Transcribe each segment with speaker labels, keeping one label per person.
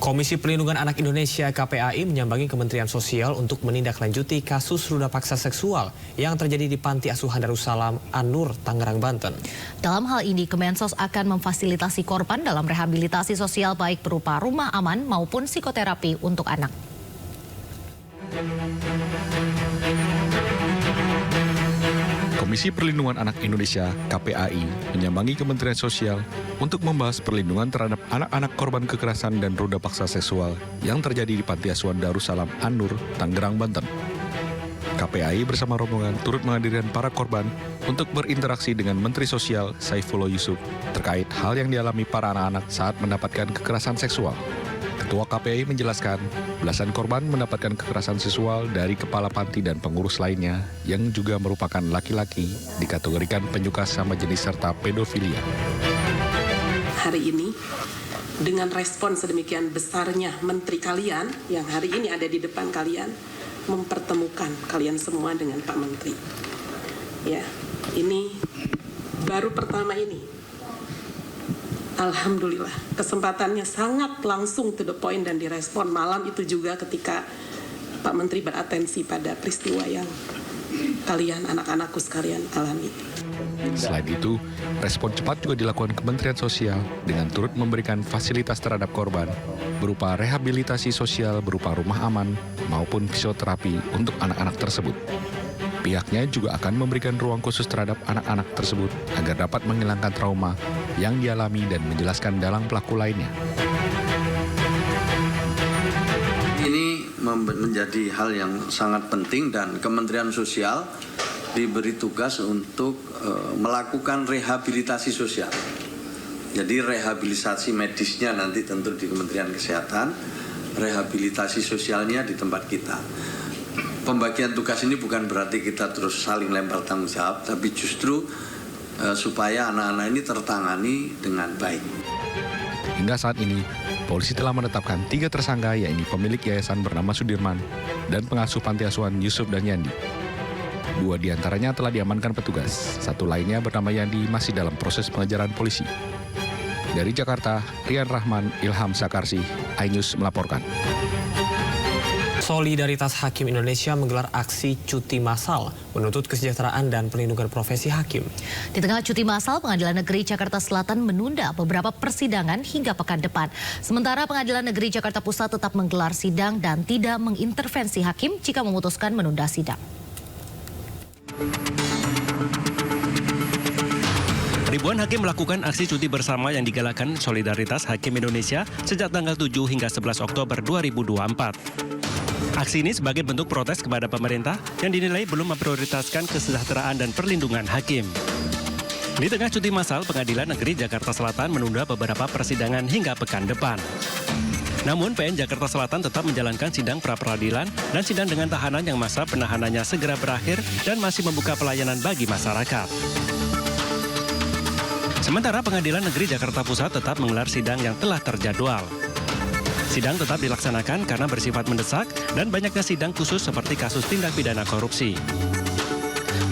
Speaker 1: Komisi Perlindungan Anak Indonesia (KPAI) menyambangi Kementerian Sosial untuk menindaklanjuti kasus ruda paksa seksual yang terjadi di Panti Asuhan Darussalam An-Nur, Tangerang, Banten.
Speaker 2: Dalam hal ini, Kemensos akan memfasilitasi korban dalam rehabilitasi sosial baik berupa rumah aman maupun psikoterapi untuk anak.
Speaker 3: Komisi Perlindungan Anak Indonesia (KPAI) menyambangi Kementerian Sosial untuk membahas perlindungan terhadap anak-anak korban kekerasan dan ruda paksa seksual yang terjadi di Panti Asuhan Darussalam An-Nur, Tangerang, Banten. KPAI bersama rombongan turut menghadirkan para korban untuk berinteraksi dengan Menteri Sosial Saifullah Yusuf terkait hal yang dialami para anak-anak saat mendapatkan kekerasan seksual. Ketua KPAI menjelaskan, belasan korban mendapatkan kekerasan seksual dari kepala panti dan pengurus lainnya yang juga merupakan laki-laki dikategorikan penyuka sama jenis serta pedofilia.
Speaker 4: Hari ini, dengan respon sedemikian besarnya menteri kalian yang hari ini ada di depan kalian, mempertemukan kalian semua dengan Pak Menteri. Ya, ini baru pertama ini. Alhamdulillah, kesempatannya sangat langsung to the point dan direspon malam itu juga ketika Pak Menteri beratensi pada peristiwa yang kalian, anak-anakku sekalian alami.
Speaker 3: Selain itu, respon cepat juga dilakukan Kementerian Sosial dengan turut memberikan fasilitas terhadap korban berupa rehabilitasi sosial berupa rumah aman maupun fisioterapi untuk anak-anak tersebut. Pihaknya juga akan memberikan ruang khusus terhadap anak-anak tersebut agar dapat menghilangkan trauma yang dialami dan menjelaskan dalang pelaku lainnya.
Speaker 5: Ini menjadi hal yang sangat penting dan Kementerian Sosial diberi tugas untuk melakukan rehabilitasi sosial. Jadi rehabilitasi medisnya nanti tentu di Kementerian Kesehatan, rehabilitasi sosialnya di tempat kita. Pembagian tugas ini bukan berarti kita terus saling lempar tanggung jawab, tapi justru supaya anak-anak ini tertangani dengan baik.
Speaker 3: Hingga saat ini, polisi telah menetapkan 3 tersangka, yaitu pemilik yayasan bernama Sudirman dan pengasuh panti asuhan Yusuf dan Yandi. 2 diantaranya telah diamankan petugas, 1 lainnya bernama Yandi masih dalam proses pengejaran polisi. Dari Jakarta, Rian Rahman, Ilham Sakarsi, iNews melaporkan.
Speaker 1: Solidaritas Hakim Indonesia menggelar aksi cuti massal menuntut kesejahteraan dan perlindungan profesi hakim.
Speaker 2: Di tengah cuti massal, Pengadilan Negeri Jakarta Selatan menunda beberapa persidangan hingga pekan depan. Sementara Pengadilan Negeri Jakarta Pusat tetap menggelar sidang dan tidak mengintervensi hakim jika memutuskan menunda sidang.
Speaker 6: Ribuan hakim melakukan aksi cuti bersama yang digalakan Solidaritas Hakim Indonesia sejak tanggal 7 hingga 11 Oktober 2024. Aksi ini sebagai bentuk protes kepada pemerintah yang dinilai belum memprioritaskan kesejahteraan dan perlindungan hakim. Di tengah cuti massal, Pengadilan Negeri Jakarta Selatan menunda beberapa persidangan hingga pekan depan. Namun, PN Jakarta Selatan tetap menjalankan sidang pra-peradilan dan sidang dengan tahanan yang masa penahanannya segera berakhir dan masih membuka pelayanan bagi masyarakat. Sementara Pengadilan Negeri Jakarta Pusat tetap menggelar sidang yang telah terjadwal. Sidang tetap dilaksanakan karena bersifat mendesak dan banyaknya sidang khusus seperti kasus tindak pidana korupsi.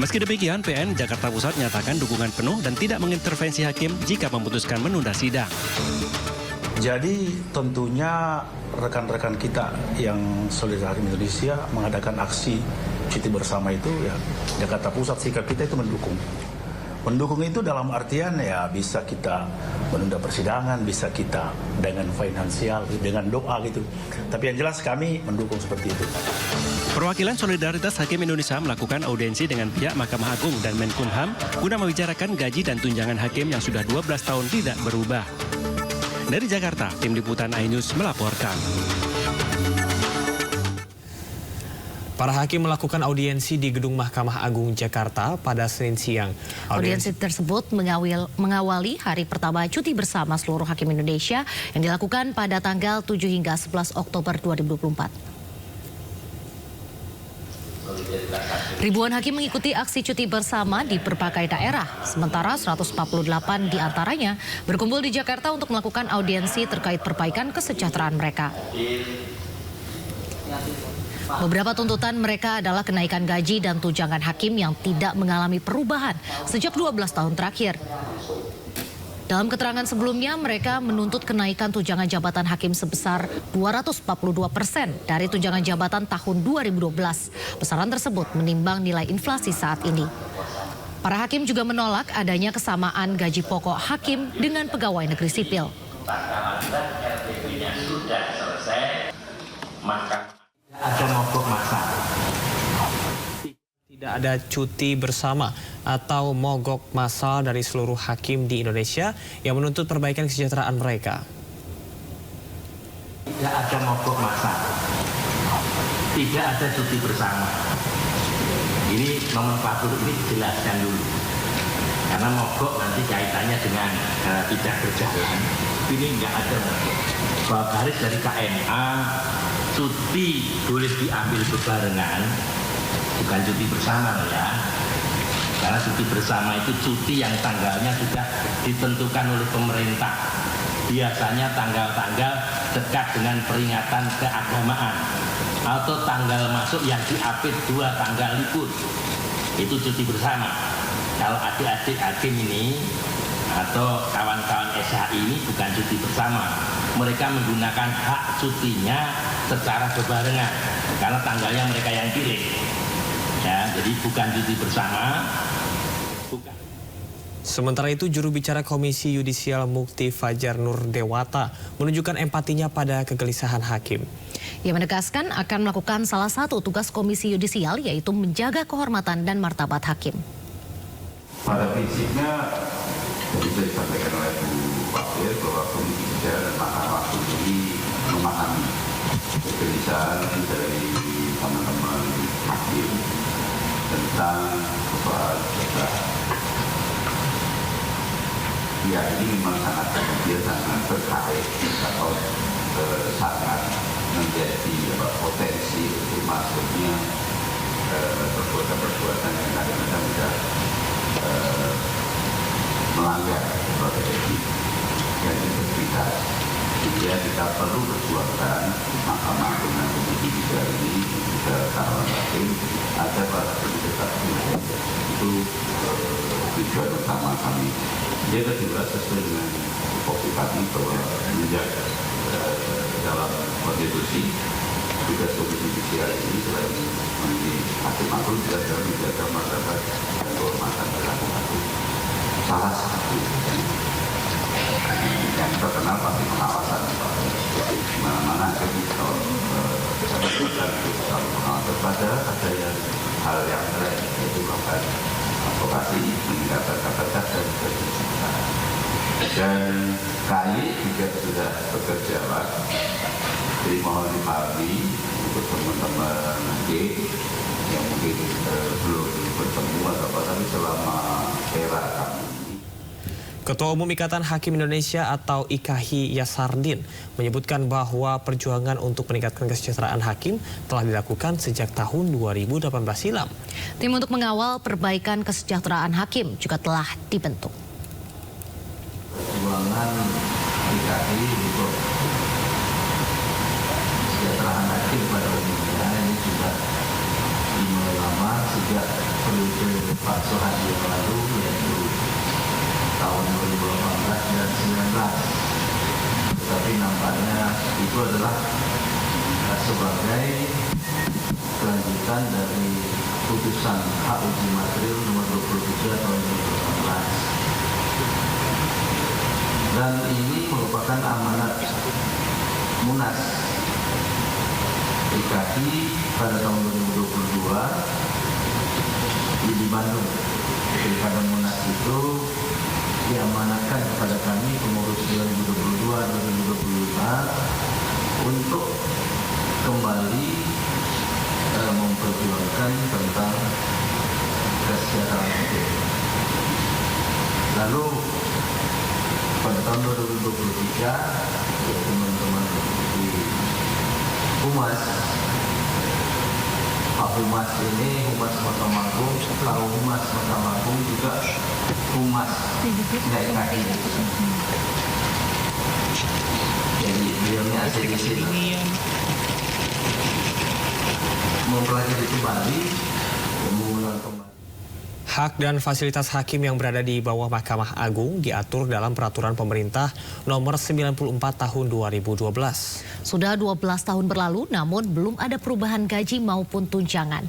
Speaker 6: Meski demikian, PN Jakarta Pusat nyatakan dukungan penuh dan tidak mengintervensi hakim jika memutuskan menunda sidang.
Speaker 7: Jadi tentunya rekan-rekan kita yang Solidaritas Hakim Indonesia mengadakan aksi cuti bersama itu, ya Jakarta Pusat sikap kita itu mendukung. Mendukung itu dalam artian ya bisa kita menunda persidangan, bisa kita dengan finansial, dengan doa gitu. Tapi yang jelas kami mendukung seperti itu.
Speaker 6: Perwakilan Solidaritas Hakim Indonesia melakukan audiensi dengan pihak Mahkamah Agung dan Menkumham guna membicarakan gaji dan tunjangan hakim yang sudah 12 tahun tidak berubah. Dari Jakarta, tim liputan iNews melaporkan.
Speaker 1: Para hakim melakukan audiensi di Gedung Mahkamah Agung Jakarta pada Senin siang.
Speaker 2: Audiensi tersebut mengawali hari pertama cuti bersama seluruh hakim Indonesia yang dilakukan pada tanggal 7 hingga 11 Oktober 2024. Ribuan hakim mengikuti aksi cuti bersama di berbagai daerah, sementara 148 diantaranya berkumpul di Jakarta untuk melakukan audiensi terkait perbaikan kesejahteraan mereka. Beberapa tuntutan mereka adalah kenaikan gaji dan tunjangan hakim yang tidak mengalami perubahan sejak 12 tahun terakhir. Dalam keterangan sebelumnya, mereka menuntut kenaikan tunjangan jabatan hakim sebesar 242% dari tunjangan jabatan tahun 2012. Besaran tersebut menimbang nilai inflasi saat ini. Para hakim juga menolak adanya kesamaan gaji pokok hakim dengan pegawai negeri sipil.
Speaker 8: RTP-nya sudah selesai, maka
Speaker 9: ada mogok massa.
Speaker 1: Tidak ada cuti bersama atau mogok massal dari seluruh hakim di Indonesia yang menuntut perbaikan kesejahteraan mereka.
Speaker 9: Tidak ada mogok massa. Tidak ada cuti bersama. Ini nomenklatur ini dijelaskan dulu. Karena mogok nanti kaitannya dengan tidak berjalan. Ini nggak ada mogok. Bahwa garis dari KMA, cuti boleh diambil bebarengan, bukan cuti bersama ya. Karena cuti bersama itu cuti yang tanggalnya sudah ditentukan oleh pemerintah. Biasanya tanggal-tanggal dekat dengan peringatan keagamaan atau tanggal masuk yang diapit 2 tanggal libur. Itu cuti bersama. Kalau adik-adik hakim ini atau kawan-kawan SHI ini bukan cuti bersama. Mereka menggunakan hak cutinya secara bebarengan karena tanggalnya mereka yang pilih. Ya, jadi bukan cuti bersama. Bukan.
Speaker 1: Sementara itu, juru bicara Komisi Yudisial Mukti Fajar Nurdewata menunjukkan empatinya pada kegelisahan hakim.
Speaker 2: Ia menegaskan akan melakukan salah satu tugas Komisi Yudisial, yaitu menjaga kehormatan dan martabat hakim.
Speaker 10: Pada prinsipnya, bisa disampaikan oleh Bu Wakil bahwa Komisi Yudisial dan Mahkamah Konstitusi memahami kegelisahan dari teman-teman hakim tentang persoalan kesejahteraan. Ya, ini memang sangat terkait atau sangat menjadi potensi untuk masuknya perbuatan-perbuatan yang kadang-kadang sudah melanggar kode etik dan integritas. Sehingga kita perlu perjuangkan Mahkamah Agung dan Komisi Yudisial ini juga kawan hakim agar para penegak hukum itu tujuan utama kami. Yang kedua, sesuai dengan tupoksi kami bahwa menjaga dalam konstitusi tugas Komisi Yudisial ini selain menjadi hakim agung juga dalam menjaga martabat dan kehormatan perilaku hakim. Salah satu yang terkenal pasti pengawasan, di mana-mana hakim kalau pengawasan pada ada yang hal yang lain, yaitu melakukan advokasi, meningkatkan kapasitas dan kesejahteraan. Dan KAI juga sudah bekerja lah. Jadi mohon dipahami untuk teman-teman yang mungkin belum bertemu atau apa, tapi selama era kami.
Speaker 1: Ketua Umum Ikatan Hakim Indonesia atau IKHI Yasardin menyebutkan bahwa perjuangan untuk meningkatkan kesejahteraan hakim telah dilakukan sejak tahun 2018 silam.
Speaker 2: Tim untuk mengawal perbaikan kesejahteraan hakim juga telah dibentuk.
Speaker 9: Perjuangan IKHI untuk kesejahteraan hakim pada umumnya ini sudah dimulai lama sejak periode Pak Soeharto yang lalu, yaitu tahun 2018 dan 2019. Tetapi nampaknya itu adalah sebagai kelanjutan dari putusan hak uji material nomor 23 tahun 2018. Dan ini merupakan amanat Munas IKHI pada tahun 2022 di Bandung. Jadi pada Munas itu diamanatkan kepada kami pengurus 2022-2025 untuk kembali memperjuangkan tentang kesejahteraan hakim. Lalu pada tahun 2023 teman-teman di Humas, Pak Humas ini, Humas Mahkamah Agung, kalau Humas Mahkamah Agung juga Humas IKHI. Jadi beliaunya asli di sini. Mempelajari kembali, mengulang kembali.
Speaker 1: Hak dan fasilitas hakim yang berada di bawah Mahkamah Agung diatur dalam Peraturan Pemerintah Nomor 94 Tahun 2012.
Speaker 2: Sudah 12 tahun berlalu, namun belum ada perubahan gaji maupun tunjangan.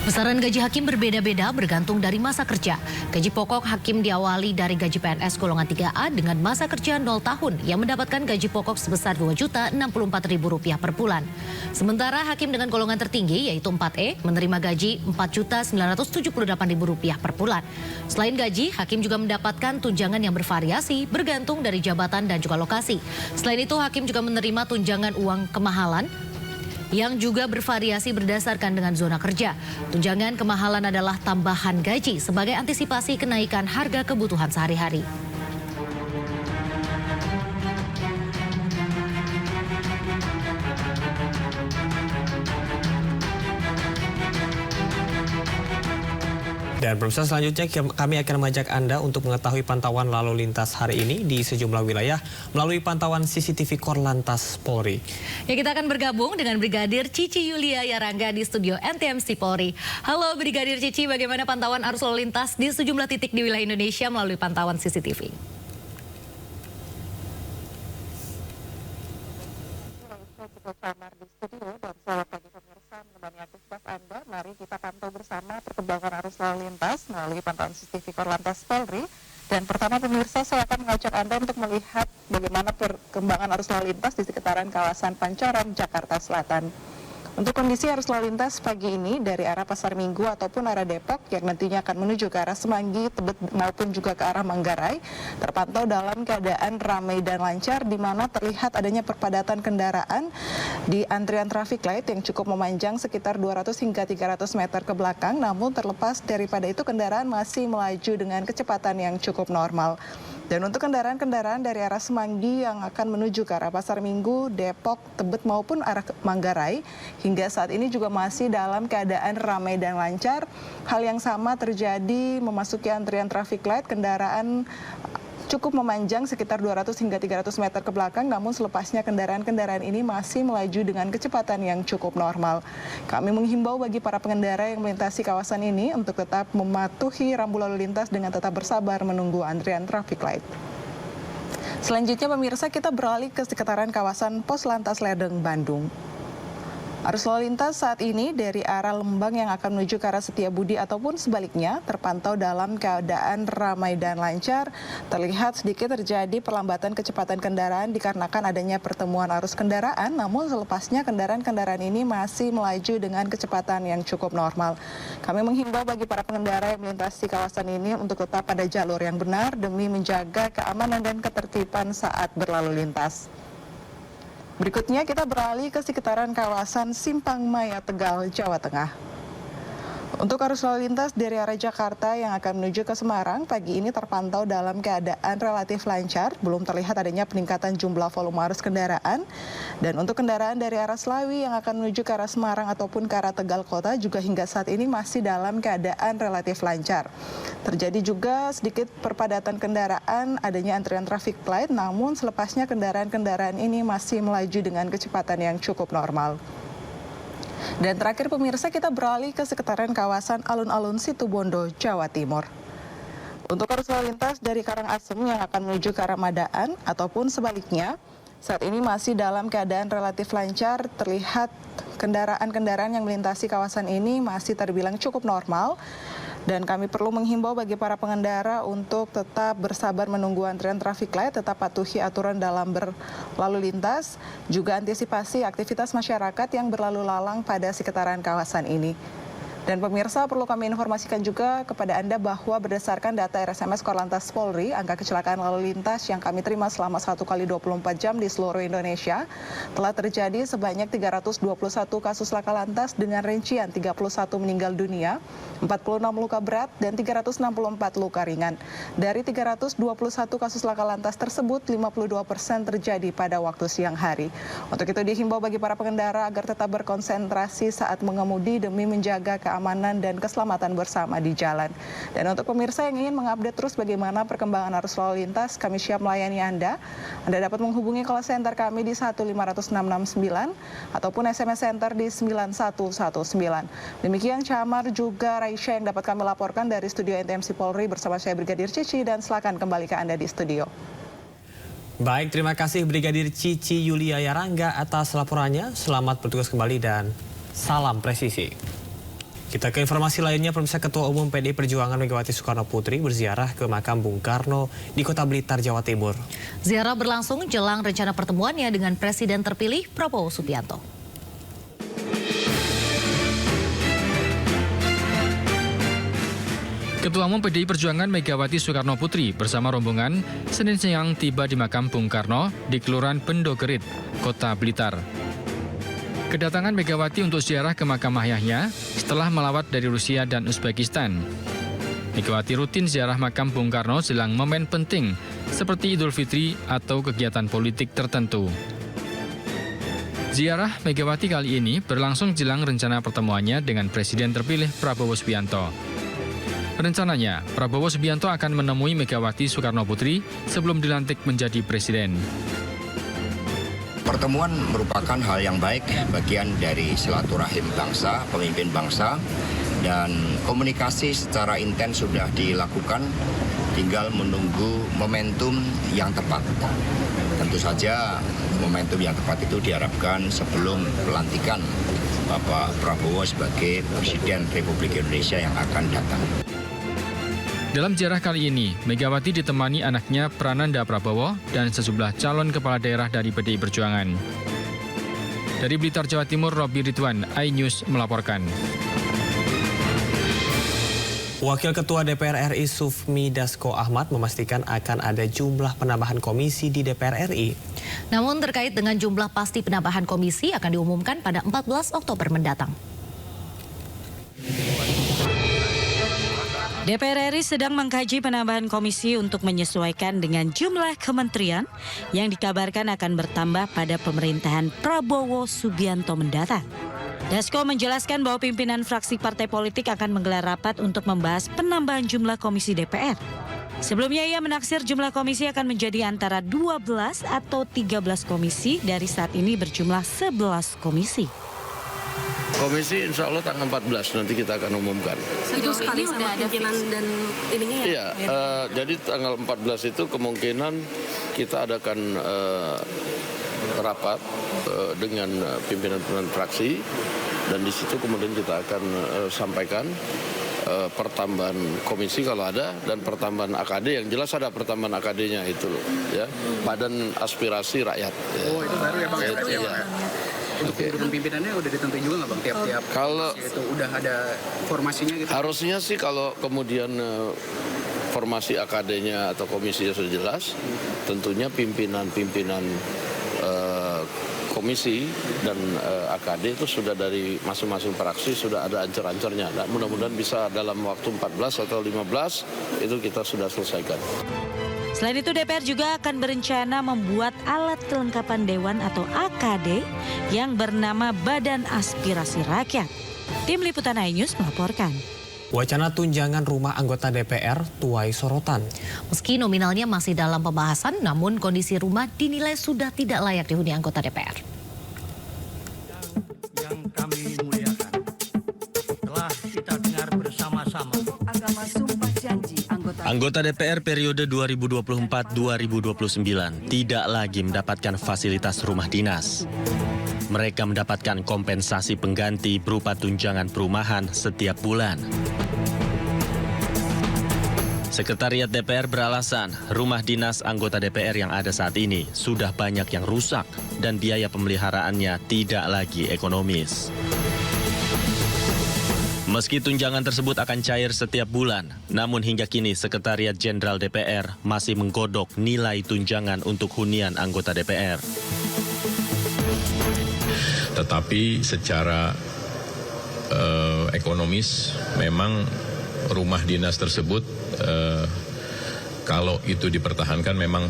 Speaker 2: Besaran gaji hakim berbeda-beda bergantung dari masa kerja. Gaji pokok hakim diawali dari gaji PNS golongan 3A dengan masa kerja 0 tahun yang mendapatkan gaji pokok sebesar Rp2.064.000 per bulan. Sementara hakim dengan golongan tertinggi yaitu 4E menerima gaji Rp4.978.000 per bulan. Selain gaji, hakim juga mendapatkan tunjangan yang bervariasi bergantung dari jabatan dan juga lokasi. Selain itu, hakim juga menerima tunjangan uang kemahalan yang juga bervariasi berdasarkan dengan zona kerja. Tunjangan kemahalan adalah tambahan gaji sebagai antisipasi kenaikan harga kebutuhan sehari-hari.
Speaker 1: Dan pemirsa, selanjutnya kami akan mengajak Anda untuk mengetahui pantauan lalu lintas hari ini di sejumlah wilayah melalui pantauan CCTV Korlantas Polri.
Speaker 2: Ya, kita akan bergabung dengan Brigadir Cici Yulia Yarangga di studio NTMC Polri. Halo Brigadir Cici, bagaimana pantauan arus lalu lintas di sejumlah titik di wilayah Indonesia melalui pantauan CCTV?
Speaker 11: Mari kita pantau bersama perkembangan arus lalu lintas melalui pantauan CCTV Korlantas Polri. Dan pertama pemirsa, saya akan mengajak Anda untuk melihat bagaimana perkembangan arus lalu lintas di sekitaran kawasan Pancoran, Jakarta Selatan. Untuk kondisi arus lalu lintas pagi ini dari arah Pasar Minggu ataupun arah Depok yang nantinya akan menuju ke arah Semanggi, Tebet maupun juga ke arah Manggarai terpantau dalam keadaan ramai dan lancar, di mana terlihat adanya perpadatan kendaraan di antrian traffic light yang cukup memanjang sekitar 200 hingga 300 meter ke belakang. Namun terlepas daripada itu, kendaraan masih melaju dengan kecepatan yang cukup normal. Dan untuk kendaraan-kendaraan dari arah Semanggi yang akan menuju ke arah Pasar Minggu, Depok, Tebet maupun arah Manggarai hingga saat ini juga masih dalam keadaan ramai dan lancar. Hal yang sama terjadi memasuki antrian traffic light, kendaraan cukup memanjang sekitar 200 hingga 300 meter ke belakang, namun selepasnya kendaraan-kendaraan ini masih melaju dengan kecepatan yang cukup normal. Kami menghimbau bagi para pengendara yang melintasi kawasan ini untuk tetap mematuhi rambu lalu lintas dengan tetap bersabar menunggu antrian traffic light. Selanjutnya pemirsa, kita beralih ke sekitaran kawasan Pos Lantas Ledeng, Bandung. Arus lalu lintas saat ini dari arah Lembang yang akan menuju ke arah Setiabudi ataupun sebaliknya terpantau dalam keadaan ramai dan lancar. Terlihat sedikit terjadi perlambatan kecepatan kendaraan dikarenakan adanya pertemuan arus kendaraan, namun selepasnya kendaraan-kendaraan ini masih melaju dengan kecepatan yang cukup normal. Kami menghimbau bagi para pengendara yang melintasi kawasan ini untuk tetap pada jalur yang benar demi menjaga keamanan dan ketertiban saat berlalu lintas. Berikutnya kita beralih ke sekitaran kawasan Simpang Maya, Tegal, Jawa Tengah. Untuk arus lalu lintas dari arah Jakarta yang akan menuju ke Semarang pagi ini terpantau dalam keadaan relatif lancar, belum terlihat adanya peningkatan jumlah volume arus kendaraan. Dan untuk kendaraan dari arah Slawi yang akan menuju ke arah Semarang ataupun ke arah Tegal Kota juga hingga saat ini masih dalam keadaan relatif lancar. Terjadi juga sedikit perpadatan kendaraan, adanya antrian traffic light, namun selepasnya kendaraan-kendaraan ini masih melaju dengan kecepatan yang cukup normal. Dan terakhir pemirsa, kita beralih ke sekitaran kawasan alun-alun Situbondo, Jawa Timur. Untuk arus lalu lintas dari Karangasem yang akan menuju ke arah Madaan ataupun sebaliknya, saat ini masih dalam keadaan relatif lancar. Terlihat kendaraan-kendaraan yang melintasi kawasan ini masih terbilang cukup normal. Dan kami perlu menghimbau bagi para pengendara untuk tetap bersabar menunggu antrian traffic light, tetap patuhi aturan dalam berlalu lintas, juga antisipasi aktivitas masyarakat yang berlalu lalang pada sekitaran kawasan ini. Dan pemirsa, perlu kami informasikan juga kepada Anda bahwa berdasarkan data RSMS Korlantas Polri, angka kecelakaan lalu lintas yang kami terima selama 1 kali 24 jam di seluruh Indonesia telah terjadi sebanyak 321 kasus laka lantas dengan rincian 31 meninggal dunia, 46 luka berat, dan 364 luka ringan. Dari 321 kasus laka lantas tersebut, 52% terjadi pada waktu siang hari. Untuk itu dihimbau bagi para pengendara agar tetap berkonsentrasi saat mengemudi demi menjaga keamanan keamanan dan keselamatan bersama di jalan. Dan untuk pemirsa yang ingin mengupdate terus bagaimana perkembangan arus lalu lintas, kami siap melayani Anda. Anda dapat menghubungi call center kami di 15669 ataupun SMS center di 9119. Demikian Camar juga Raisya yang dapat kami laporkan dari studio NTMC Polri bersama saya Brigadir Cici, dan silakan kembali ke Anda di studio.
Speaker 1: Baik, terima kasih Brigadir Cici Yulia Yarangga atas laporannya. Selamat bertugas kembali dan salam presisi. Kita ke informasi lainnya, pemirsa. Ketua Umum PDI Perjuangan Megawati Soekarno Putri berziarah ke makam Bung Karno di Kota Blitar, Jawa Timur.
Speaker 2: Ziarah berlangsung jelang rencana pertemuannya dengan Presiden terpilih Prabowo Subianto.
Speaker 12: Ketua Umum PDI Perjuangan Megawati Soekarno Putri bersama rombongan Senin siang tiba di makam Bung Karno di Kelurahan Pendogerit, Kota Blitar. Kedatangan Megawati untuk ziarah ke makam ayahnya setelah melawat dari Rusia dan Uzbekistan. Megawati rutin ziarah makam Bung Karno jelang momen penting seperti Idul Fitri atau kegiatan politik tertentu. Ziarah Megawati kali ini berlangsung jelang rencana pertemuannya dengan Presiden terpilih Prabowo Subianto. Rencananya, Prabowo Subianto akan menemui Megawati Soekarno Putri sebelum dilantik menjadi presiden.
Speaker 13: Pertemuan merupakan hal yang baik, bagian dari silaturahim bangsa, pemimpin bangsa, dan komunikasi secara intens sudah dilakukan, tinggal menunggu momentum yang tepat. Tentu saja momentum yang tepat itu diharapkan sebelum pelantikan Bapak Prabowo sebagai Presiden Republik Indonesia yang akan datang.
Speaker 12: Dalam ziarah kali ini, Megawati ditemani anaknya Prananda Prabowo dan sejumlah calon kepala daerah dari PDI Perjuangan. Dari Blitar, Jawa Timur, Robi Ridwan, iNews melaporkan.
Speaker 1: Wakil Ketua DPR RI Sufmi Dasko Ahmad memastikan akan ada jumlah penambahan komisi di DPR RI.
Speaker 2: Namun terkait dengan jumlah pasti penambahan komisi akan diumumkan pada 14 Oktober mendatang.
Speaker 14: DPR RI sedang mengkaji penambahan komisi untuk menyesuaikan dengan jumlah kementerian yang dikabarkan akan bertambah pada pemerintahan Prabowo Subianto mendatang. Dasko menjelaskan bahwa pimpinan fraksi partai politik akan menggelar rapat untuk membahas penambahan jumlah komisi DPR. Sebelumnya ia menaksir jumlah komisi akan menjadi antara 12 atau 13 komisi dari saat ini berjumlah 11 komisi.
Speaker 15: Komisi insya Allah tanggal 14 nanti kita akan umumkan.
Speaker 16: Itu sekali sudah ada pimpinan dan ininya ya?
Speaker 15: Iya, jadi tanggal 14 itu kemungkinan kita adakan rapat dengan pimpinan-pimpinan fraksi, dan di situ kemudian kita akan sampaikan pertambahan komisi kalau ada, dan pertambahan AKD. Yang jelas ada pertambahan AKD-nya itu loh, ya, Badan Aspirasi Rakyat.
Speaker 17: Oh, itu baru ya Bang?
Speaker 15: Ya.
Speaker 17: Untuk pengumuman pimpinannya udah ditentuin juga nggak Bang? Tiap-tiap
Speaker 15: kalau
Speaker 17: itu udah ada formasinya gitu?
Speaker 15: Harusnya sih kalau kemudian formasi AKD-nya atau komisinya sudah jelas, tentunya pimpinan-pimpinan komisi dan AKD itu sudah dari masing-masing fraksi sudah ada ancer-ancernya. Nah, mudah-mudahan bisa dalam waktu 14 atau 15 itu kita sudah selesaikan.
Speaker 14: Selain itu, DPR juga akan berencana membuat alat kelengkapan Dewan atau AKD yang bernama Badan Aspirasi Rakyat. Tim Liputan iNews melaporkan.
Speaker 1: Wacana tunjangan rumah anggota DPR tuai sorotan.
Speaker 2: Meski nominalnya masih dalam pembahasan, namun kondisi rumah dinilai sudah tidak layak dihuni anggota DPR.
Speaker 18: Yang kami muliakan, telah kita dengar bersama-sama agama sumpah janji
Speaker 19: Anggota DPR periode 2024-2029 tidak lagi mendapatkan fasilitas rumah dinas. Mereka mendapatkan kompensasi pengganti berupa tunjangan perumahan setiap bulan. Sekretariat DPR beralasan rumah dinas anggota DPR yang ada saat ini sudah banyak yang rusak dan biaya pemeliharaannya tidak lagi ekonomis. Meski tunjangan tersebut akan cair setiap bulan, namun hingga kini Sekretariat Jenderal DPR masih menggodok nilai tunjangan untuk hunian anggota DPR.
Speaker 20: Tetapi secara ekonomis memang rumah dinas tersebut kalau itu dipertahankan memang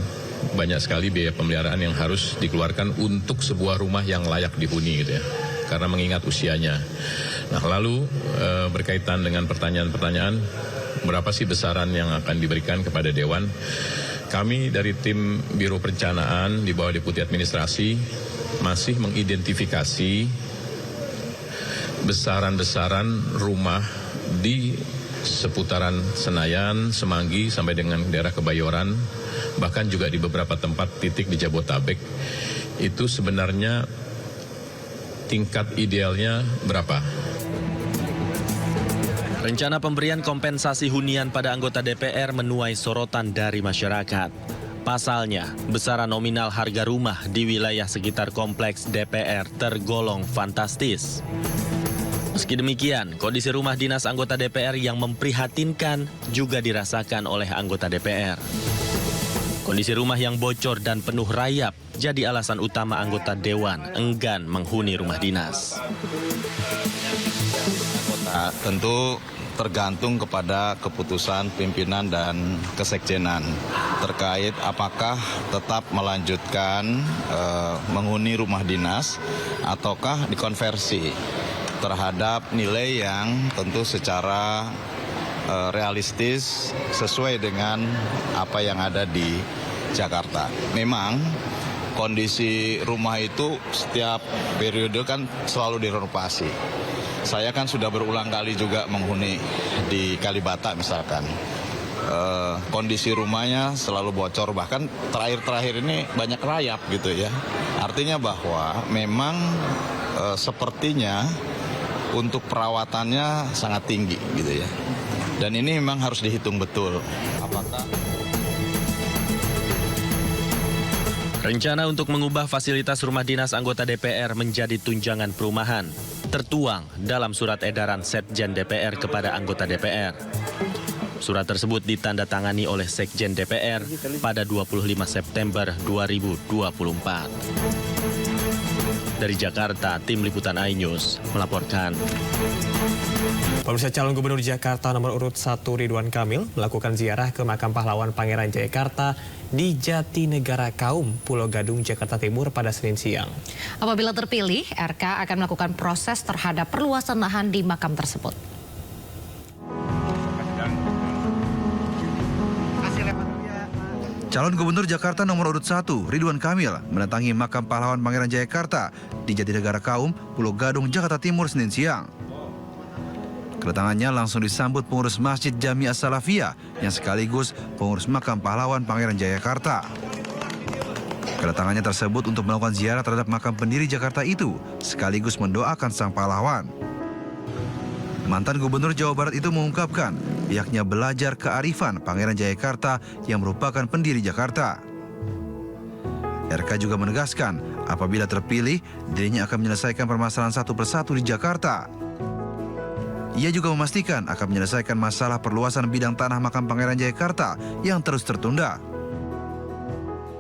Speaker 20: banyak sekali biaya pemeliharaan yang harus dikeluarkan untuk sebuah rumah yang layak dihuni gitu ya. karena mengingat usianya. Nah, lalu berkaitan dengan pertanyaan-pertanyaan, berapa sih besaran yang akan diberikan kepada Dewan? Kami dari tim Biro Perencanaan di bawah Deputi Administrasi masih mengidentifikasi besaran-besaran rumah di seputaran Senayan, Semanggi, sampai dengan daerah Kebayoran, bahkan juga di beberapa tempat titik di Jabodetabek, itu sebenarnya tingkat idealnya berapa?
Speaker 19: Rencana pemberian kompensasi hunian pada anggota DPR menuai sorotan dari masyarakat. Pasalnya, besaran nominal harga rumah di wilayah sekitar kompleks DPR tergolong fantastis. Meski demikian, kondisi rumah dinas anggota DPR yang memprihatinkan juga dirasakan oleh anggota DPR. Kondisi rumah yang bocor dan penuh rayap jadi alasan utama anggota Dewan enggan menghuni rumah dinas.
Speaker 21: Tentu tergantung kepada keputusan pimpinan dan kesekjenan terkait apakah tetap melanjutkan menghuni rumah dinas ataukah dikonversi terhadap nilai yang tentu secara realistis sesuai dengan apa yang ada di Jakarta. Memang kondisi rumah itu setiap periode kan selalu direnovasi. Saya kan sudah berulang kali juga menghuni di Kalibata misalkan. Kondisi rumahnya selalu bocor, bahkan terakhir-terakhir ini banyak rayap gitu ya. Artinya bahwa memang sepertinya untuk perawatannya sangat tinggi gitu ya. Dan ini memang harus dihitung betul. Apakah
Speaker 19: rencana untuk mengubah fasilitas rumah dinas anggota DPR menjadi tunjangan perumahan tertuang dalam surat edaran Sekjen DPR kepada anggota DPR. Surat tersebut ditandatangani oleh Sekjen DPR pada 25 September 2024. Dari Jakarta, Tim Liputan iNews melaporkan.
Speaker 1: Pemirsa, calon gubernur Jakarta nomor urut 1 Ridwan Kamil melakukan ziarah ke makam pahlawan Pangeran Jayakarta di Jatinegara Kaum, Pulau Gadung, Jakarta Timur pada Senin siang.
Speaker 2: Apabila terpilih, RK akan melakukan proses terhadap perluasan lahan di makam tersebut.
Speaker 22: Calon Gubernur Jakarta nomor urut 1, Ridwan Kamil, mendatangi makam pahlawan Pangeran Jayakarta di Jatinegara Kaum, Pulau Gadung, Jakarta Timur, Senin siang. Kedatangannya langsung disambut pengurus Masjid Jami As-Salafiyah yang sekaligus pengurus makam pahlawan Pangeran Jayakarta. Kedatangannya tersebut untuk melakukan ziarah terhadap makam pendiri Jakarta itu, sekaligus mendoakan sang pahlawan. Mantan Gubernur Jawa Barat itu mengungkapkan pihaknya belajar kearifan Pangeran Jayakarta yang merupakan pendiri Jakarta. RK juga menegaskan apabila terpilih, dirinya akan menyelesaikan permasalahan satu persatu di Jakarta. Ia juga memastikan akan menyelesaikan masalah perluasan bidang tanah makam Pangeran Jayakarta yang terus tertunda.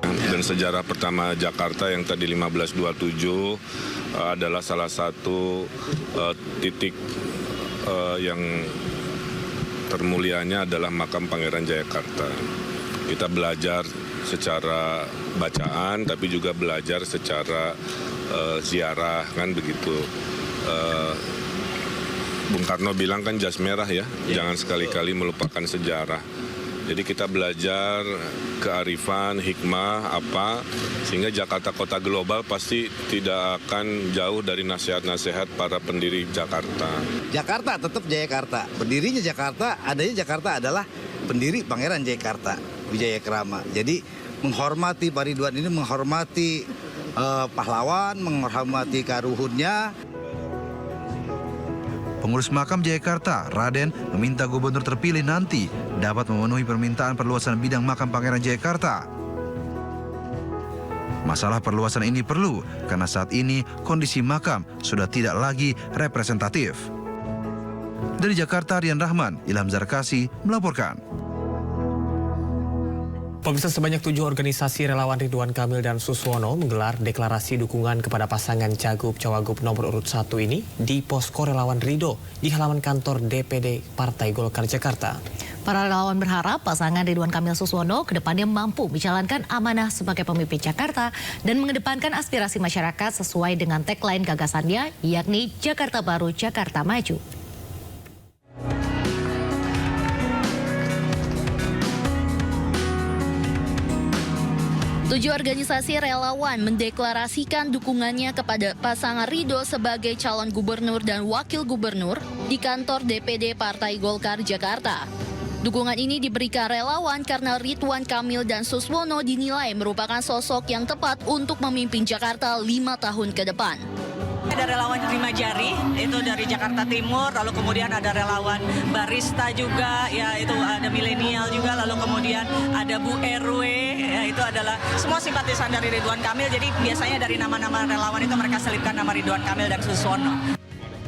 Speaker 23: Dan sejarah pertama Jakarta yang tadi 1527 adalah salah satu titik yang termulianya adalah makam Pangeran Jayakarta. Kita belajar secara bacaan, tapi juga belajar secara ziarah, kan begitu. Bung Karno bilang kan jas merah ya, jangan sekali-kali melupakan sejarah. Jadi kita belajar kearifan, hikmah, sehingga Jakarta kota global pasti tidak akan jauh dari nasihat-nasihat para pendiri Jakarta.
Speaker 24: Jakarta tetap Jayakarta, berdirinya Jakarta, adanya Jakarta adalah pendiri Pangeran Jayakarta, Wijaya Krama. Jadi menghormati Pak Ridwan ini, menghormati pahlawan, menghormati karuhunnya.
Speaker 22: Pengurus makam Jayakarta, Raden, meminta gubernur terpilih nanti dapat memenuhi permintaan perluasan bidang makam Pangeran Jayakarta. Masalah perluasan ini perlu karena saat ini kondisi makam sudah tidak lagi representatif. Dari Jakarta, Rian Rahman, Ilham Zarkasi melaporkan.
Speaker 1: Pemirsa, sebanyak 7 organisasi relawan Ridwan Kamil dan Suswono menggelar deklarasi dukungan kepada pasangan Cagup-Cawagup nomor urut 1 ini di Posko Relawan Ridho di halaman kantor DPD Partai Golkar Jakarta.
Speaker 2: Para relawan berharap pasangan Ridwan Kamil Suswono kedepannya mampu menjalankan amanah sebagai pemimpin Jakarta dan mengedepankan aspirasi masyarakat sesuai dengan tagline gagasannya, yakni Jakarta Baru, Jakarta Maju.
Speaker 3: Tujuh organisasi relawan mendeklarasikan dukungannya kepada pasangan Ridho sebagai calon gubernur dan wakil gubernur di kantor DPD Partai Golkar Jakarta. Dukungan ini diberikan relawan karena Ridwan Kamil dan Suswono dinilai merupakan sosok yang tepat untuk memimpin Jakarta 5 tahun ke depan.
Speaker 4: Ada relawan Terima Jari, itu dari Jakarta Timur, lalu kemudian ada relawan Barista juga, ya itu ada milenial juga, lalu kemudian ada Bu RW, ya itu adalah semua simpatisan dari Ridwan Kamil, jadi biasanya dari nama-nama relawan itu mereka selipkan nama Ridwan Kamil dan Suswono.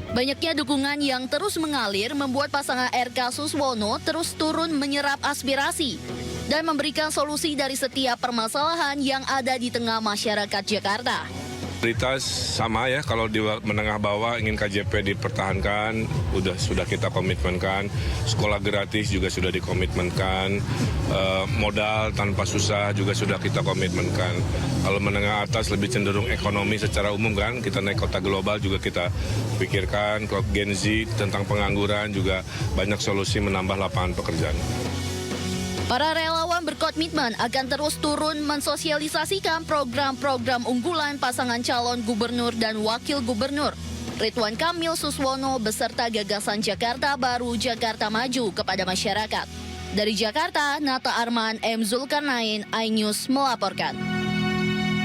Speaker 3: Banyaknya dukungan yang terus mengalir membuat pasangan RK Suswono terus turun menyerap aspirasi dan memberikan solusi dari setiap permasalahan yang ada di tengah masyarakat Jakarta.
Speaker 23: Prioritas sama ya, kalau di menengah bawah ingin KJP dipertahankan, sudah kita komitmenkan, sekolah gratis juga sudah dikomitmenkan, modal tanpa susah juga sudah kita komitmenkan. Kalau menengah atas lebih cenderung ekonomi secara umum kan, kita naik kota global juga kita pikirkan, kalau Gen Z tentang pengangguran juga banyak solusi menambah lapangan pekerjaan.
Speaker 3: Para relawan berkomitmen akan terus turun mensosialisasikan program-program unggulan pasangan calon gubernur dan wakil gubernur Ridwan Kamil Suswono beserta gagasan Jakarta Baru, Jakarta Maju kepada masyarakat. Dari Jakarta, Nata Arman, M. Zulkarnain, iNews melaporkan.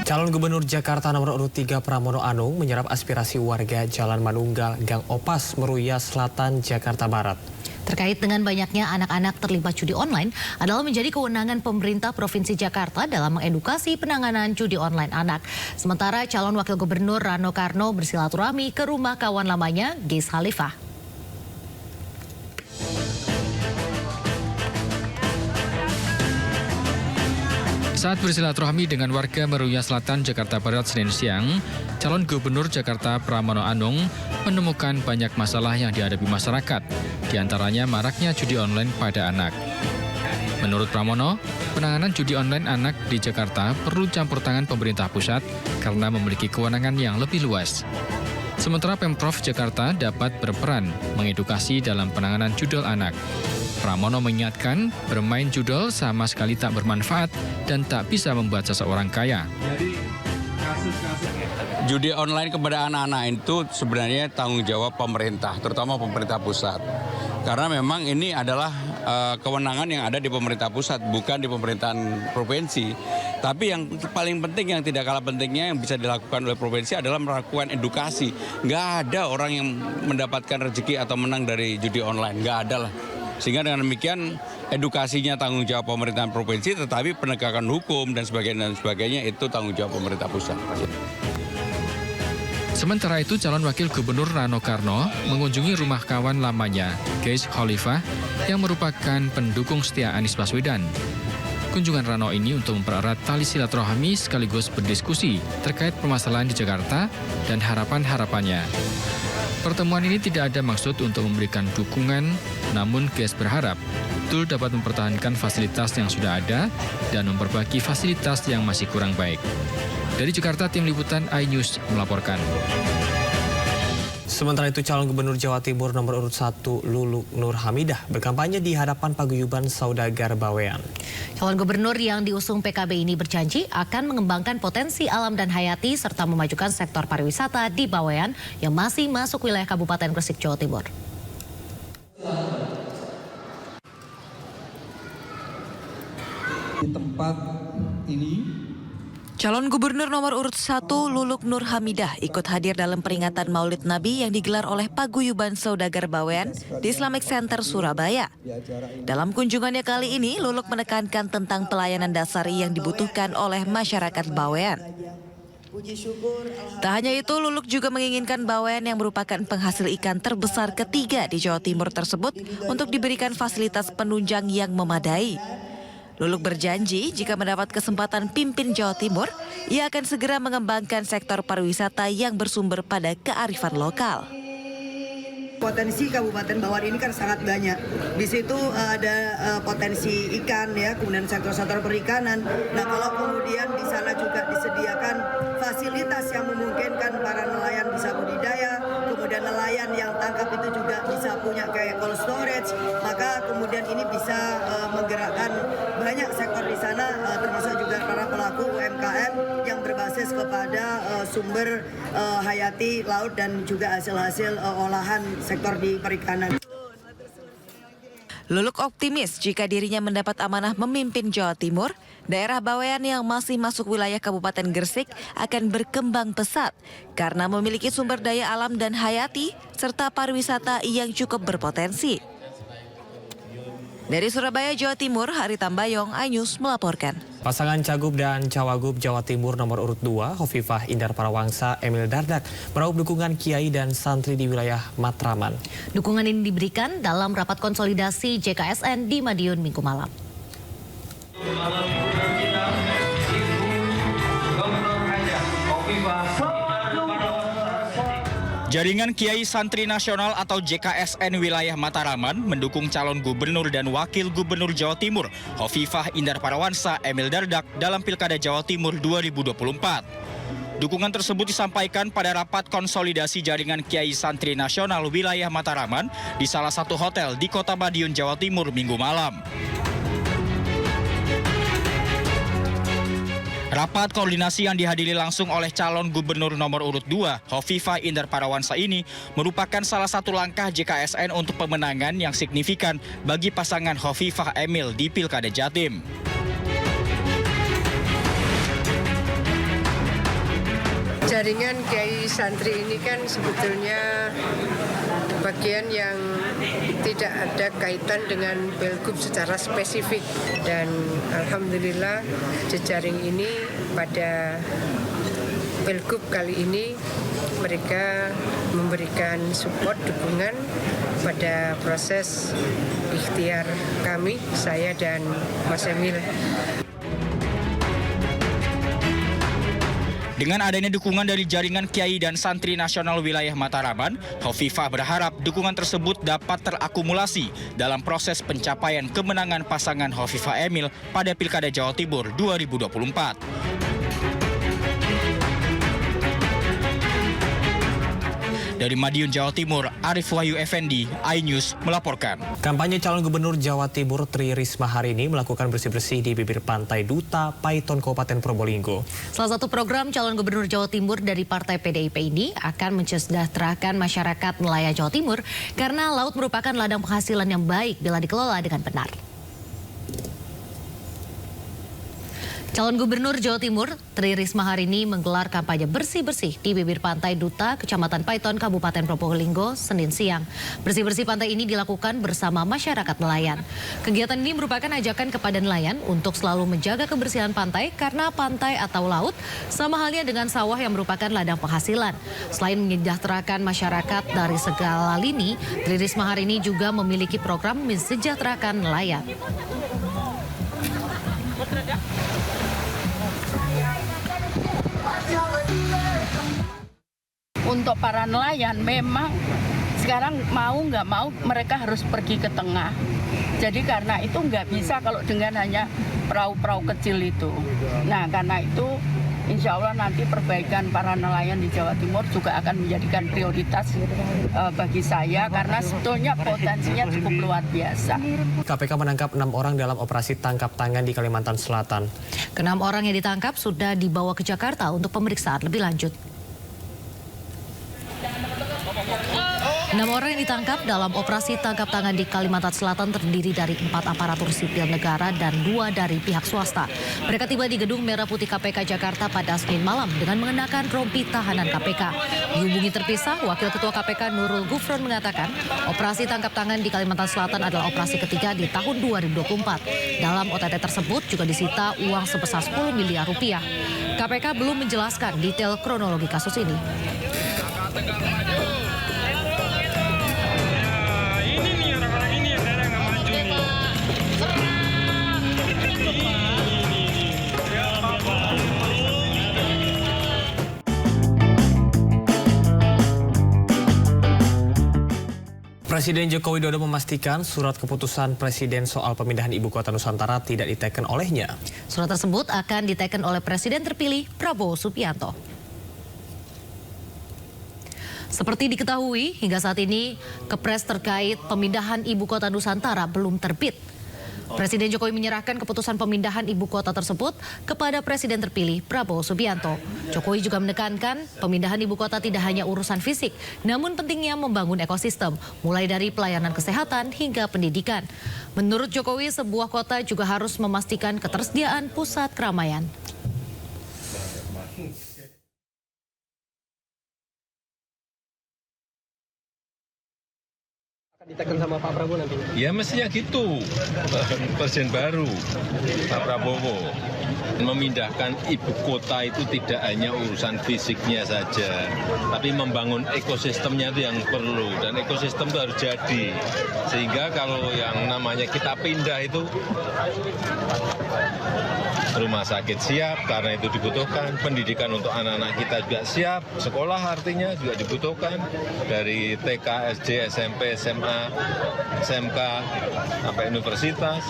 Speaker 1: Calon Gubernur Jakarta nomor urut 3 Pramono Anung menyerap aspirasi warga Jalan Manunggal, Gang Opas, Meruya Selatan, Jakarta Barat.
Speaker 2: Terkait dengan banyaknya anak-anak terlibat judi online adalah menjadi kewenangan pemerintah Provinsi Jakarta dalam mengedukasi penanganan judi online anak. Sementara calon wakil gubernur Rano Karno bersilaturahmi ke rumah kawan lamanya, Geis Khalifah.
Speaker 12: Saat bersilaturahmi dengan warga Meruya Selatan, Jakarta Barat Senin siang, calon gubernur Jakarta Pramono Anung menemukan banyak masalah yang dihadapi masyarakat, diantaranya maraknya judi online pada anak. Menurut Pramono, penanganan judi online anak di Jakarta perlu campur tangan pemerintah pusat karena memiliki kewenangan yang lebih luas. Sementara Pemprov Jakarta dapat berperan mengedukasi dalam penanganan judul anak. Pramono mengingatkan bermain judol sama sekali tak bermanfaat dan tak bisa membuat seseorang kaya.
Speaker 5: Judi online kepada anak-anak itu sebenarnya tanggung jawab pemerintah, terutama pemerintah pusat. Karena memang ini adalah kewenangan yang ada di pemerintah pusat, bukan di pemerintahan provinsi. Tapi yang paling penting, yang tidak kalah pentingnya yang bisa dilakukan oleh provinsi adalah melakukan edukasi. Nggak ada orang yang mendapatkan rezeki atau menang dari judi online, nggak ada lah. Sehingga dengan demikian edukasinya tanggung jawab pemerintahan provinsi, tetapi penegakan hukum dan sebagainya itu tanggung jawab pemerintah pusat.
Speaker 12: Sementara itu, calon wakil gubernur Rano Karno mengunjungi rumah kawan lamanya, Geis Khalifah, yang merupakan pendukung setia Anies Baswedan. Kunjungan Rano ini untuk mempererat tali silaturahmi sekaligus berdiskusi terkait permasalahan di Jakarta dan harapan-harapannya. Pertemuan ini tidak ada maksud untuk memberikan dukungan, namun Geis berharap betul dapat mempertahankan fasilitas yang sudah ada dan memperbaiki fasilitas yang masih kurang baik. Dari Jakarta, Tim Liputan iNews melaporkan.
Speaker 1: Sementara itu, calon gubernur Jawa Timur nomor urut 1 Luluk Nur Hamidah berkampanye di hadapan paguyuban saudagar Bawean.
Speaker 2: Calon gubernur yang diusung PKB ini berjanji akan mengembangkan potensi alam dan hayati serta memajukan sektor pariwisata di Bawean yang masih masuk wilayah Kabupaten Gresik, Jawa Timur.
Speaker 7: Di tempat ini,
Speaker 14: calon gubernur nomor urut 1 Luluk Nur Hamidah ikut hadir dalam peringatan Maulid Nabi yang digelar oleh Paguyuban Saudagar Bawean di Islamic Center Surabaya. Dalam kunjungannya kali ini, Luluk menekankan tentang pelayanan dasar yang dibutuhkan oleh masyarakat Bawean. Tak hanya itu, Luluk juga menginginkan Bawean yang merupakan penghasil ikan terbesar ketiga di Jawa Timur tersebut untuk diberikan fasilitas penunjang yang memadai. Luluk berjanji jika mendapat kesempatan pimpin Jawa Timur, ia akan segera mengembangkan sektor pariwisata yang bersumber pada kearifan lokal.
Speaker 6: Potensi Kabupaten Bawar ini kan sangat banyak. Di situ ada potensi ikan ya, kemudian sektor-sektor perikanan. Nah, kalau kemudian di sana juga disediakan fasilitas yang memungkinkan para nelayan bisa budidaya, kemudian nelayan yang tangkap itu juga bisa punya kayak cold storage, maka kemudian ini bisa menggerakkan banyak sektor di sana, termasuk juga para pelaku UMKM yang berbasis kepada sumber hayati laut dan juga hasil-hasil olahan sektor di perikanan.
Speaker 8: Luluk optimis jika dirinya mendapat amanah memimpin Jawa Timur, daerah Bawean yang masih masuk wilayah Kabupaten Gresik akan berkembang pesat karena memiliki sumber daya alam dan hayati serta pariwisata yang cukup berpotensi. Dari Surabaya, Jawa Timur, Hari Tambayong, iNews melaporkan.
Speaker 1: Pasangan Cagup dan Cawagup Jawa Timur nomor urut 2, Hovifah Indar Parawangsa, Emil Dardak, meraup dukungan kiai dan santri di wilayah Matraman.
Speaker 2: Dukungan ini diberikan dalam rapat konsolidasi JKSN di Madiun Minggu malam.
Speaker 9: Jaringan Kiai Santri Nasional atau JKSN wilayah Mataraman mendukung calon gubernur dan wakil gubernur Jawa Timur, Hovifah Indar Parawansa Emil Dardak dalam Pilkada Jawa Timur 2024. Dukungan tersebut disampaikan pada rapat konsolidasi jaringan Kiai Santri Nasional wilayah Mataraman di salah satu hotel di Kota Madiun, Jawa Timur Minggu malam. Rapat koordinasi yang dihadiri langsung oleh calon gubernur nomor urut 2, Hovifah Indar Parawansa ini merupakan salah satu langkah JKSN untuk pemenangan yang signifikan bagi pasangan Hovifah Emil di Pilkada Jatim.
Speaker 10: Jaringan Kiai Santri ini kan sebetulnya bagian yang tidak ada kaitan dengan Pilgub secara spesifik, dan alhamdulillah jejaring ini pada Pilgub kali ini mereka memberikan support, dukungan pada proses ikhtiar kami, saya dan Mas Emil.
Speaker 9: Dengan adanya dukungan dari jaringan Kiai dan Santri Nasional wilayah Mataraman, Hovifah berharap dukungan tersebut dapat terakumulasi dalam proses pencapaian kemenangan pasangan Hovifah Emil pada Pilkada Jawa Timur 2024. Dari Madiun, Jawa Timur, Arif Wahyu Effendi, iNews melaporkan.
Speaker 1: Kampanye calon gubernur Jawa Timur Tri Risma hari ini melakukan bersih-bersih di bibir pantai Duta, Paiton, Kabupaten Probolinggo.
Speaker 2: Salah satu program calon gubernur Jawa Timur dari Partai PDIP ini akan mensejahterakan masyarakat nelayan Jawa Timur karena laut merupakan ladang penghasilan yang baik bila dikelola dengan benar. Calon Gubernur Jawa Timur, Tri Risma hari ini menggelar kampanye bersih-bersih di bibir pantai Duta, Kecamatan Paiton, Kabupaten Probolinggo, Senin siang. Bersih-bersih pantai ini dilakukan bersama masyarakat nelayan. Kegiatan ini merupakan ajakan kepada nelayan untuk selalu menjaga kebersihan pantai karena pantai atau laut sama halnya dengan sawah yang merupakan ladang penghasilan. Selain menyejahterakan masyarakat dari segala lini, Tri Risma hari ini juga memiliki program mensejahterakan nelayan.
Speaker 25: Untuk para nelayan memang sekarang mau nggak mau mereka harus pergi ke tengah. Jadi karena itu nggak bisa kalau dengan hanya perahu-perahu kecil itu. Nah karena itu insya Allah nanti perbaikan para nelayan di Jawa Timur juga akan menjadikan prioritas bagi saya karena sebetulnya potensinya cukup luar biasa.
Speaker 1: KPK menangkap 6 orang dalam operasi tangkap tangan di Kalimantan Selatan.
Speaker 2: Ke-6 orang yang ditangkap sudah dibawa ke Jakarta untuk pemeriksaan lebih lanjut. 6 orang yang ditangkap dalam operasi tangkap tangan di Kalimantan Selatan terdiri dari 4 aparatur sipil negara dan 2 dari pihak swasta. Mereka tiba di Gedung Merah Putih KPK Jakarta pada Senin malam dengan mengenakan rompi tahanan KPK. Dihubungi terpisah, Wakil Ketua KPK Nurul Gufron mengatakan operasi tangkap tangan di Kalimantan Selatan adalah operasi ketiga di tahun 2024. Dalam OTT tersebut juga disita uang sebesar 10 miliar rupiah. KPK belum menjelaskan detail kronologi kasus ini.
Speaker 1: Presiden Joko Widodo memastikan surat keputusan Presiden soal pemindahan Ibu Kota Nusantara tidak diteken olehnya.
Speaker 2: Surat tersebut akan diteken oleh Presiden terpilih Prabowo Subianto. Seperti diketahui, hingga saat ini Kepres terkait pemindahan Ibu Kota Nusantara belum terbit. Presiden Jokowi menyerahkan keputusan pemindahan ibu kota tersebut kepada Presiden terpilih Prabowo Subianto. Jokowi juga menekankan pemindahan ibu kota tidak hanya urusan fisik, namun pentingnya membangun ekosistem, mulai dari pelayanan kesehatan hingga pendidikan. Menurut Jokowi, sebuah kota juga harus memastikan ketersediaan pusat keramaian.
Speaker 11: Ditekan sama Pak Prabowo nanti?
Speaker 20: Ya mestinya gitu, Presiden baru, Pak Prabowo. Memindahkan ibu kota itu tidak hanya urusan fisiknya saja, tapi membangun ekosistemnya itu yang perlu, dan ekosistem itu harus jadi. Sehingga kalau yang namanya kita pindah itu, rumah sakit siap karena itu dibutuhkan, pendidikan untuk anak-anak kita juga siap, sekolah artinya juga dibutuhkan, dari TK, SD, SMP, SMA, SMK, sampai universitas.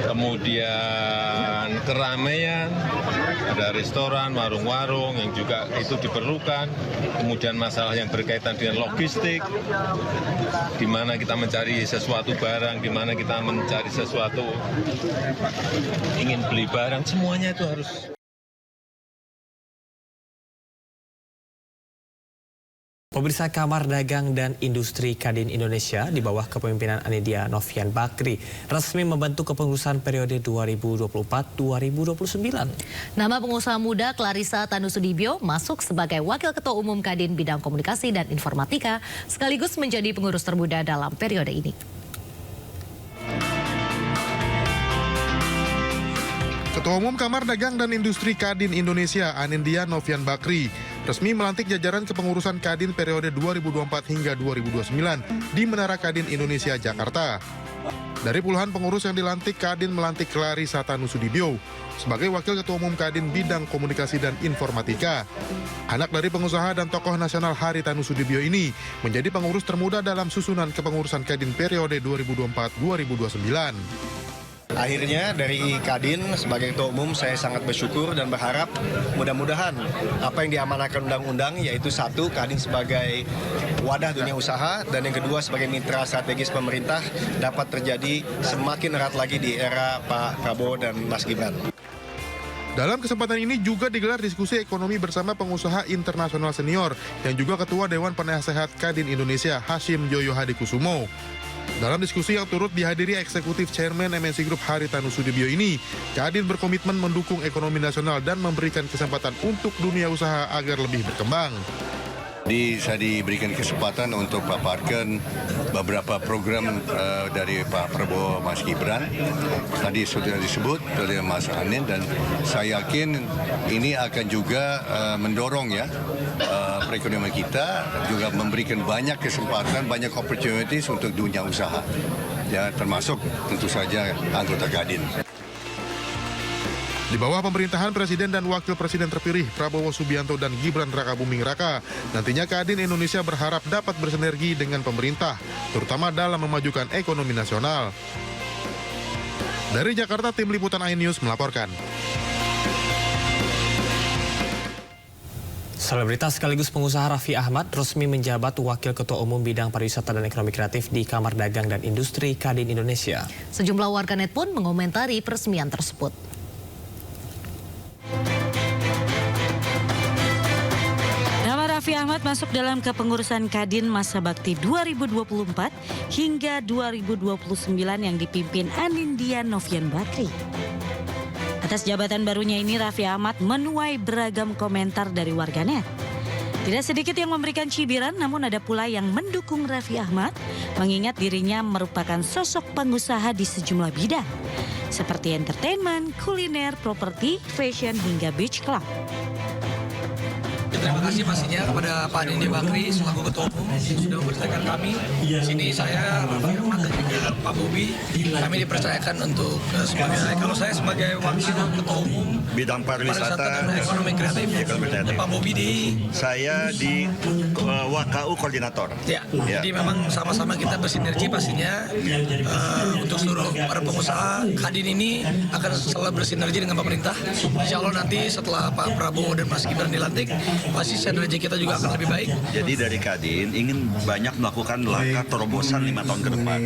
Speaker 20: Kemudian keramaian, ada restoran, warung-warung yang juga itu diperlukan. Kemudian masalah yang berkaitan dengan logistik, di mana kita mencari sesuatu barang, di mana kita mencari sesuatu, ingin beli barang, semuanya itu harus.
Speaker 1: Pemirsa, Kamar Dagang dan Industri Kadin Indonesia di bawah kepemimpinan Anindya Novian Bakri resmi membentuk kepengurusan periode 2024-2029.
Speaker 2: Nama pengusaha muda Clarissa Tanusudibyo masuk sebagai Wakil Ketua Umum Kadin Bidang Komunikasi dan Informatika sekaligus menjadi pengurus termuda dalam periode ini.
Speaker 13: Ketua Umum Kamar Dagang dan Industri Kadin Indonesia Anindya Novian Bakri resmi melantik jajaran kepengurusan Kadin periode 2024 hingga 2029 di Menara Kadin Indonesia, Jakarta. Dari puluhan pengurus yang dilantik, Kadin melantik Clarissa Tanusudibyo sebagai Wakil Ketua Umum Kadin Bidang Komunikasi dan Informatika. Anak dari pengusaha dan tokoh nasional Hari Tanusudibyo ini menjadi pengurus termuda dalam susunan kepengurusan Kadin periode 2024-2029.
Speaker 15: Akhirnya dari Kadin sebagai Ketua Umum saya sangat bersyukur dan berharap mudah-mudahan apa yang diamanahkan undang-undang, yaitu satu, Kadin sebagai wadah dunia usaha, dan yang kedua sebagai mitra strategis pemerintah, dapat terjadi semakin erat lagi di era Pak Prabowo dan Mas Gibran.
Speaker 13: Dalam kesempatan ini juga digelar diskusi ekonomi bersama pengusaha internasional senior yang juga Ketua Dewan Penasehat Kadin Indonesia Hashim Joyo Hadikusumo. Dalam diskusi yang turut dihadiri Eksekutif Chairman MNC Group Hari Tanusudibyo ini, Kadin berkomitmen mendukung ekonomi nasional dan memberikan kesempatan untuk dunia usaha agar lebih berkembang.
Speaker 16: Saya diberikan kesempatan untuk paparkan beberapa program dari Pak Prabowo Mas Gibran. Tadi sudah disebut oleh Mas Anin, dan saya yakin ini akan juga mendorong perekonomian kita, juga memberikan banyak kesempatan, banyak opportunities untuk dunia usaha, ya, termasuk tentu saja anggota Kadin.
Speaker 13: Di bawah pemerintahan Presiden dan Wakil Presiden terpilih Prabowo Subianto dan Gibran Rakabuming Raka, nantinya Kadin Indonesia berharap dapat bersinergi dengan pemerintah, terutama dalam memajukan ekonomi nasional. Dari Jakarta, Tim Liputan iNews melaporkan.
Speaker 1: Selebritas sekaligus pengusaha Raffi Ahmad resmi menjabat Wakil Ketua Umum Bidang Pariwisata dan Ekonomi Kreatif di Kamar Dagang dan Industri Kadin Indonesia.
Speaker 2: Sejumlah warganet pun mengomentari peresmian tersebut.
Speaker 14: Raffi Ahmad masuk dalam kepengurusan Kadin masa bakti 2024 hingga 2029 yang dipimpin Anindya Novian Bakri. Atas jabatan barunya ini, Raffi Ahmad menuai beragam komentar dari warganet. Tidak sedikit yang memberikan cibiran, namun ada pula yang mendukung Raffi Ahmad, mengingat dirinya merupakan sosok pengusaha di sejumlah bidang, seperti entertainment, kuliner, properti, fashion, hingga beach club.
Speaker 11: Terima kasih pastinya kepada Pak Denny Bakri selaku Ketua Umum sudah mempercayakan kami. Di sini saya, Raffi Ahmad dan juga Pak Bobi, kami dipercayakan untuk sebagai Wakil Ketua Umum
Speaker 17: bidang pariwisata
Speaker 11: dan ekonomi kreatif. Pak Bobi
Speaker 17: saya di WKU koordinator.
Speaker 11: Ya, jadi memang sama-sama kita bersinergi pastinya untuk seluruh para pengusaha. Kadin ini akan selalu bersinergi dengan pemerintah. Insya Allah nanti setelah Pak Prabowo dan Mas Gibran dilantik, pasti sinergi kita juga akan lebih baik.
Speaker 17: Jadi dari Kadin ingin banyak melakukan langkah terobosan 5 tahun ke depan.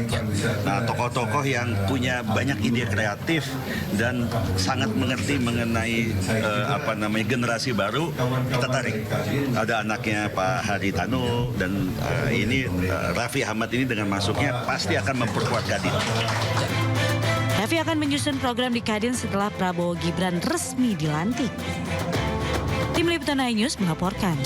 Speaker 17: Nah, tokoh-tokoh yang punya banyak ide kreatif dan sangat mengerti mengenai generasi baru, kita tarik. Ada anaknya Pak Haritano dan Raffi Ahmad ini dengan masuknya pasti akan memperkuat Kadin.
Speaker 14: Raffi akan menyusun program di Kadin setelah Prabowo Gibran resmi dilantik. Tim Liputan iNews melaporkan.